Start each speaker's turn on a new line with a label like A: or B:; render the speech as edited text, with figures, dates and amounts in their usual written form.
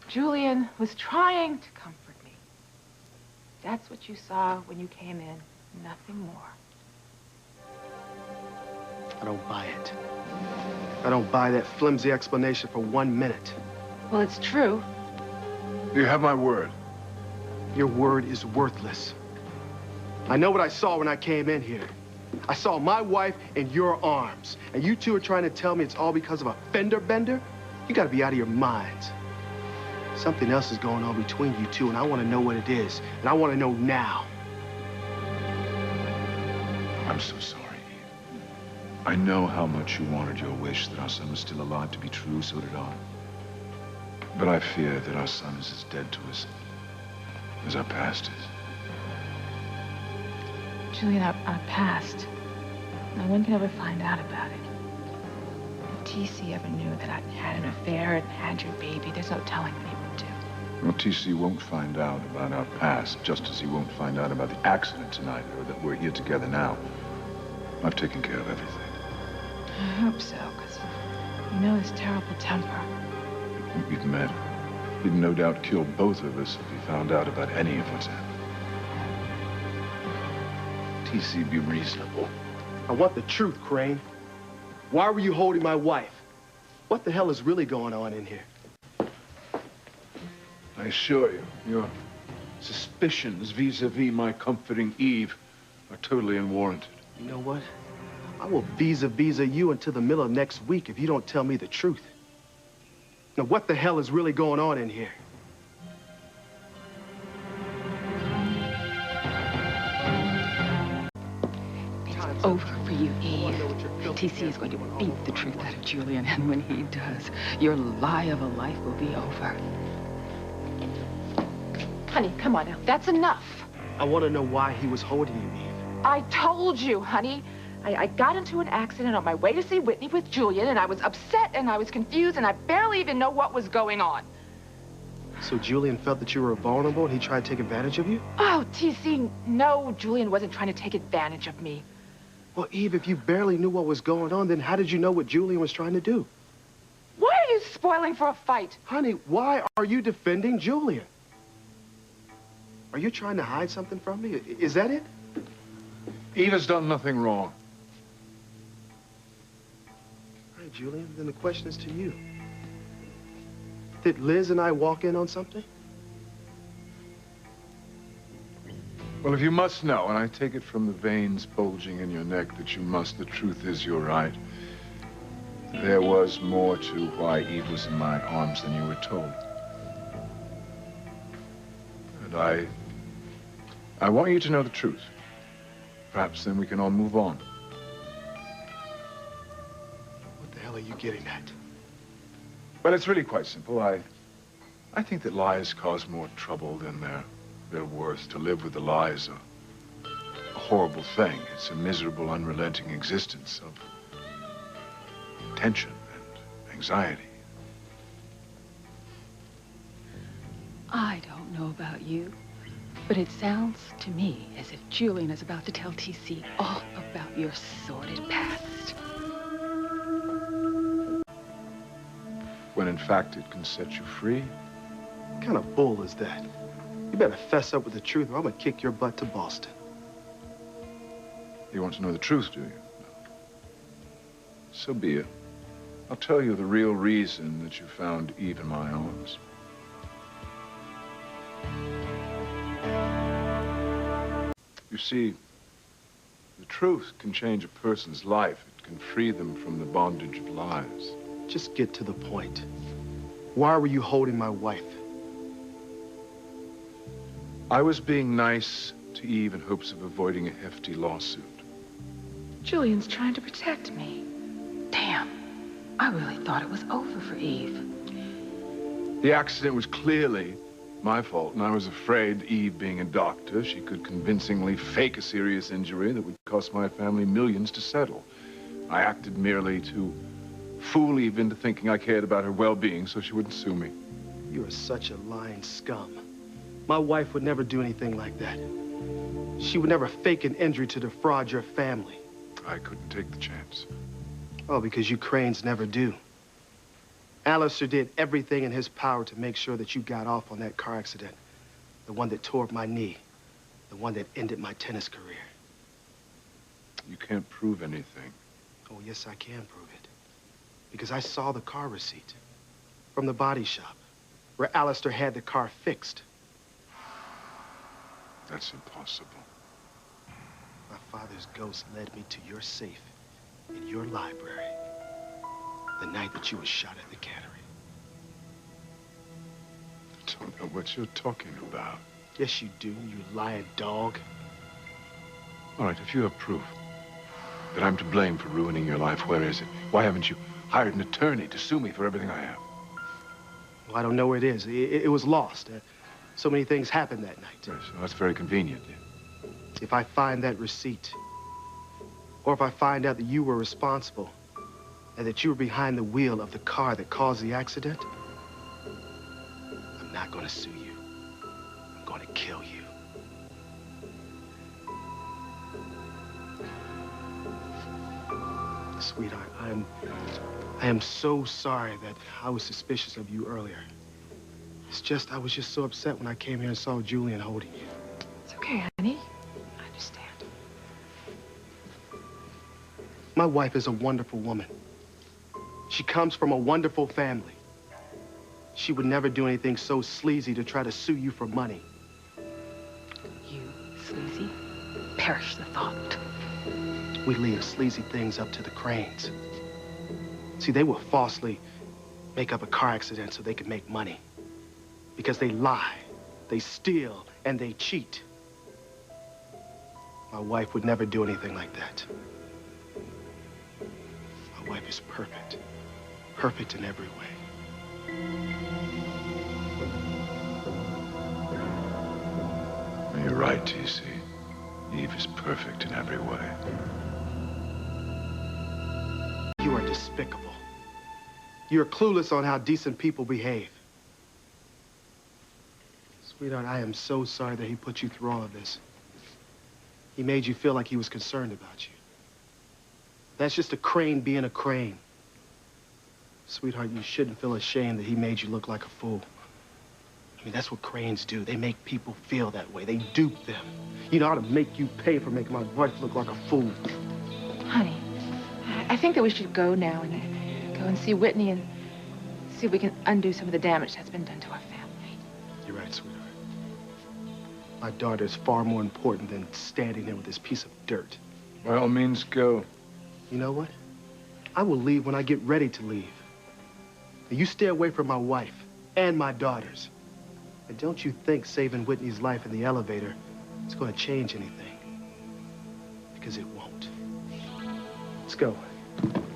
A: Julian was trying to comfort me. That's what you saw when you came in, nothing more.
B: I don't buy it. I don't buy that flimsy explanation for 1 minute.
A: Well, it's true.
C: You have my word.
B: Your word is worthless. I know what I saw when I came in here. I saw my wife in your arms, and you two are trying to tell me it's all because of a fender bender? You gotta be out of your minds. Something else is going on between you two, and I want to know what it is, and I want to know now.
C: I'm so sorry, Eve. I know how much you wanted your wish that our son was still alive to be true, so did I. But I fear that our son is as dead to us as our past is.
A: Julian, our past. No one can ever find out about it. If TC ever knew that I'd had an affair and had your baby, there's no telling what he would do.
C: Well, TC won't find out about our past, just as he won't find out about the accident tonight, or that we're here together now. I've taken care of everything.
A: I hope so, because you know his terrible temper.
C: We've met. He'd no doubt kill both of us if he found out about any of what's happened. TC, be reasonable.
B: I want the truth, Crane. Why were you holding my wife? What the hell is really going on in here?
C: I assure you, your suspicions vis-a-vis my comforting Eve are totally unwarranted.
B: You know what? I will visa you until the middle of next week if you don't tell me the truth. Now, what the hell is really going on in here?
D: It's over for you, Eve. TC is going to beat the truth out of Julian, and when he does, your lie of a life will be over.
A: Honey, come on now. That's enough.
B: I want to know why he was holding you, Eve.
A: I told you, honey. I got into an accident on my way to see Whitney with Julian, and I was upset, and I was confused, and I barely even know what was going on.
B: So Julian felt that you were vulnerable, and he tried to take advantage of you?
A: Oh, TC, no, Julian wasn't trying to take advantage of me.
B: Well, Eve, if you barely knew what was going on, then how did you know what Julian was trying to do?
A: Why are you spoiling for a fight?
B: Honey, why are you defending Julian? Are you trying to hide something from me? Is that it?
C: Eve has done nothing wrong.
B: All right, Julian, then the question is to you. Did Liz and I walk in on something?
C: Well, if you must know, and I take it from the veins bulging in your neck that you must, the truth is you're right. There was more to why Eve was in my arms than you were told. And I want you to know the truth. Perhaps then we can all move on.
B: What the hell are you getting at?
C: Well, it's really quite simple. I think that lies cause more trouble than they're worth. To live with the lie is a horrible thing. It's a miserable, unrelenting existence of tension and anxiety.
D: I don't know about you, but it sounds to me as if Julian is about to tell TC all about your sordid past.
C: When in fact it can set you free.
B: What kind of bull is that? You better fess up with the truth or I'm gonna kick your butt to Boston.
C: You want to know the truth, do you? So be it. I'll tell you the real reason that you found Eve in my arms. You see, the truth can change a person's life. It can free them from the bondage of lies.
B: Just get to the point. Why were you holding my wife?
C: I was being nice to Eve in hopes of avoiding a hefty lawsuit.
A: Julian's trying to protect me.
D: Damn, I really thought it was over for Eve.
C: The accident was clearly my fault, and I was afraid, Eve being a doctor, she could convincingly fake a serious injury that would cost my family millions to settle. I acted merely to fool Eve into thinking I cared about her well-being so she wouldn't sue me.
B: You are such a lying scum. My wife would never do anything like that. She would never fake an injury to defraud your family.
C: I couldn't take the chance.
B: Oh, because you Cranes never do. Alistair did everything in his power to make sure that you got off on that car accident. The one that tore up my knee. The one that ended my tennis career.
C: You can't prove anything.
B: Oh, yes, I can prove it. Because I saw the car receipt from the body shop where Alistair had the car fixed.
C: That's impossible.
B: My father's ghost led me to your safe in your library the night that you were shot at the cannery.
C: I don't know what you're talking about.
B: Yes, you do, you lying dog.
C: All right, if you have proof that I'm to blame for ruining your life, where is it? Why haven't you hired an attorney to sue me for everything I have?
B: Well, I don't know where it is. It was lost. So many things happened that night.
C: Yes, well, that's very convenient.
B: If I find that receipt, or if I find out that you were responsible, and that you were behind the wheel of the car that caused the accident, I'm not going to sue you. I'm going to kill you. Sweetheart, I am so sorry that I was suspicious of you earlier. It's just, I was just so upset when I came here and saw Julian holding you.
A: It's okay, honey. I understand.
B: My wife is a wonderful woman. She comes from a wonderful family. She would never do anything so sleazy to try to sue you for money.
D: You sleazy? Perish the thought.
B: We leave sleazy things up to the Cranes. See, they will falsely make up a car accident so they can make money. Because they lie, they steal, and they cheat. My wife would never do anything like that. My wife is perfect. Perfect in every way.
C: You're right, T.C. Eve is perfect in every way.
B: You are despicable. You're clueless on how decent people behave. Sweetheart, I am so sorry that he put you through all of this. He made you feel like he was concerned about you. That's just a crane being a crane. Sweetheart, you shouldn't feel ashamed that he made you look like a fool. I mean, that's what cranes do. They make people feel that way. They dupe them. You know how to make you pay for making my wife look like a fool.
A: Honey, I think that we should go now and go and see Whitney and see if we can undo some of the damage that's been done to our family.
B: You're right, sweetheart. My daughter is far more important than standing there with this piece of dirt.
C: By all means, go.
B: You know what? I will leave when I get ready to leave. And you stay away from my wife and my daughters. And don't you think saving Whitney's life in the elevator is going to change anything. Because it won't. Let's go.